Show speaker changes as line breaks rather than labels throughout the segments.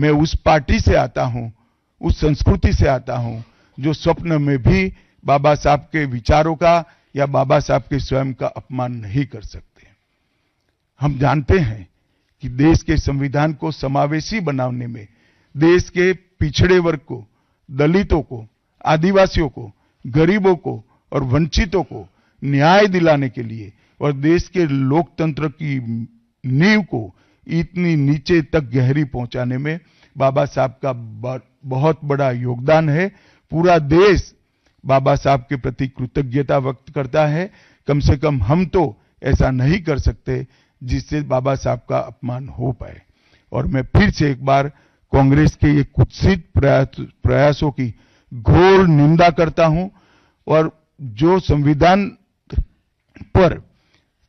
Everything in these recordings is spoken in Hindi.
मैं उस पार्टी से आता हूं, उस संस्कृति से आता हूं जो स्वप्न में भी बाबा साहब के विचारों का या बाबा साहब के स्वयं का अपमान नहीं कर सकते। हम जानते हैं कि देश के संविधान को समावेशी बनाने में देश के पिछड़े वर्ग को, दलितों को, आदिवासियों को, गरीबों को और वंचितों को न्याय दिलाने के लिए और देश के लोकतंत्र की नींव को इतनी नीचे तक गहरी पहुंचाने में बाबा साहब का बहुत बड़ा योगदान है। पूरा देश बाबा साहब के प्रति कृतज्ञता व्यक्त करता है। कम से कम हम तो ऐसा नहीं कर सकते जिससे बाबा साहब का अपमान हो पाए। और मैं फिर से एक बार कांग्रेस के ये कुत्सित प्रयासों की घोर निंदा करता हूं और जो संविधान पर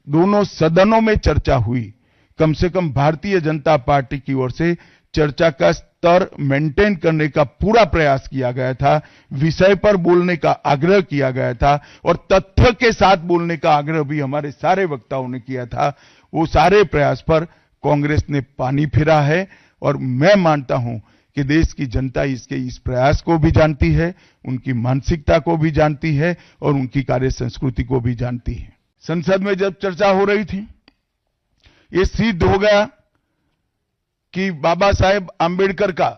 दोनों सदनों में चर्चा हुई, कम से कम भारतीय जनता पार्टी की ओर से चर्चा का स्तर मेंटेन करने का पूरा प्रयास किया गया था, विषय पर बोलने का आग्रह किया गया था और तथ्य के साथ बोलने का आग्रह भी हमारे सारे वक्ताओं ने किया था। वो सारे प्रयास पर कांग्रेस ने पानी फिरा है और मैं मानता हूं कि देश की जनता इसके इस प्रयास को भी जानती है, उनकी मानसिकता को भी जानती है और उनकी कार्य संस्कृति को भी जानती है। संसद में जब चर्चा हो रही थी, ये सिद्ध हो गया कि बाबा साहेब आंबेडकर का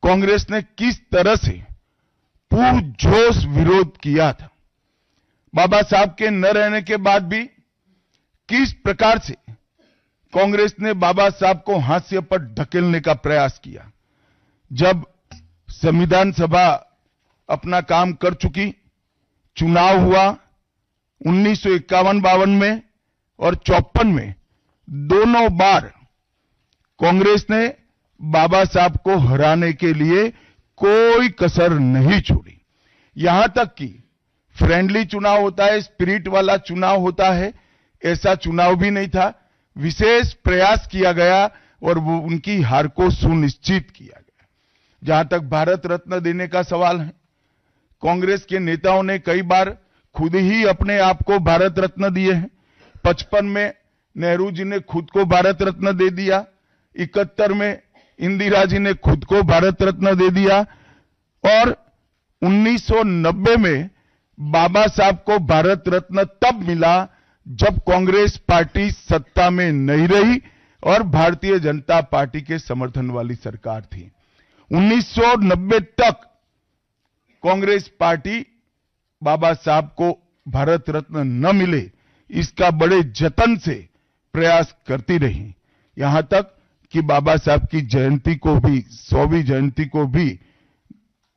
कांग्रेस ने किस तरह से पुरजोश विरोध किया था। बाबा साहब के न रहने के बाद भी किस प्रकार से कांग्रेस ने बाबा साहब को हाशिए पर ढकेलने का प्रयास किया। जब संविधान सभा अपना काम कर चुकी, चुनाव हुआ 1951-52 में और 54 में, दोनों बार कांग्रेस ने बाबा साहब को हराने के लिए कोई कसर नहीं छोड़ी। यहां तक कि फ्रेंडली चुनाव होता है, स्पिरिट वाला चुनाव होता है, ऐसा चुनाव भी नहीं था। विशेष प्रयास किया गया और वो उनकी हार को सुनिश्चित किया गया। जहां तक भारत रत्न देने का सवाल है, कांग्रेस के नेताओं ने कई बार खुद ही अपने आप को भारत रत्न दिए हैं। 55 में नेहरू जी ने खुद को भारत रत्न दे दिया, 71 में इंदिरा जी ने खुद को भारत रत्न दे दिया और 1990 में बाबा साहब को भारत रत्न तब मिला जब कांग्रेस पार्टी सत्ता में नहीं रही और भारतीय जनता पार्टी के समर्थन वाली सरकार थी। 1990 तक कांग्रेस पार्टी बाबा साहब को भारत रत्न न मिले इसका बड़े जतन से प्रयास करती रही, यहां तक कि बाबा साहब की जयंती को भी, 100वीं जयंती को भी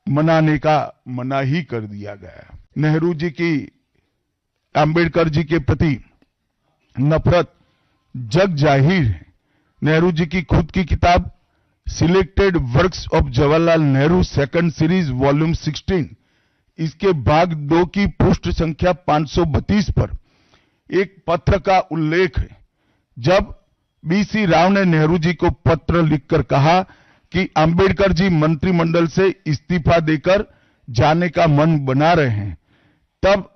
मनाने का मना ही कर दिया गया। नेहरू जी की, आंबेडकर जी के प्रति नफरत जग जाहिर है। नेहरू जी की खुद की किताब selected works of Jawaharlal Nehru second series volume 16, इसके भाग 2 की पृष्ठ संख्या 532 पर एक पत्र का उल्लेख है। जब बीसी राव ने नेहरू जी को पत्र लिखकर कहा कि आंबेडकर जी मंत्रिमंडल से इस्तीफा देकर जाने का मन बना रहे हैं, तब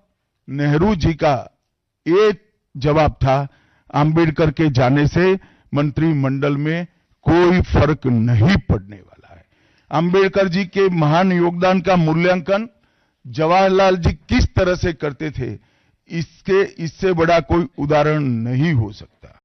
नेहरू जी का ये जवाब था, आंबेडकर के जाने से मंत्रिमंडल में कोई फर्क नहीं पड़ने वाला है। आंबेडकर जी के महान योगदान का मूल्यांकन जवाहरलाल जी किस तरह से करते थे, इससे बड़ा कोई उदाहरण नहीं हो सकता।